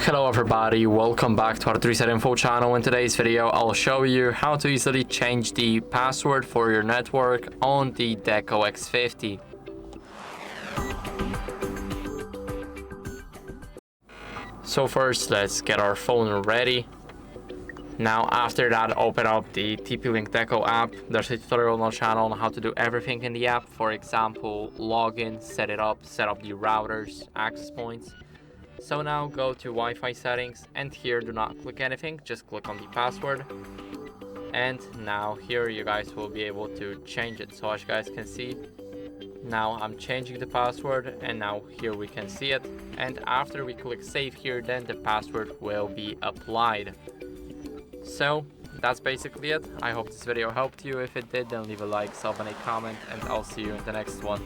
Hello everybody, welcome back to our 3-Set Info channel. In today's video, I'll show you how to easily change the password for your network on the Deco X50. So first, let's get our phone ready. Now after that, open up the TP-LINK Deco app. There's a tutorial on our channel on how to do everything in the app. For example, login, set it up, set up the routers, access points. So now go to Wi-Fi settings, and here do not click anything, just click on the password. And now here you guys will be able to change it. So as you guys can see, now I'm changing the password, and now here we can see it. And after we click save here, then the password will be applied. So that's basically it. I hope this video helped you. If it did, then leave a like, sub, and a comment, and I'll see you in the next one.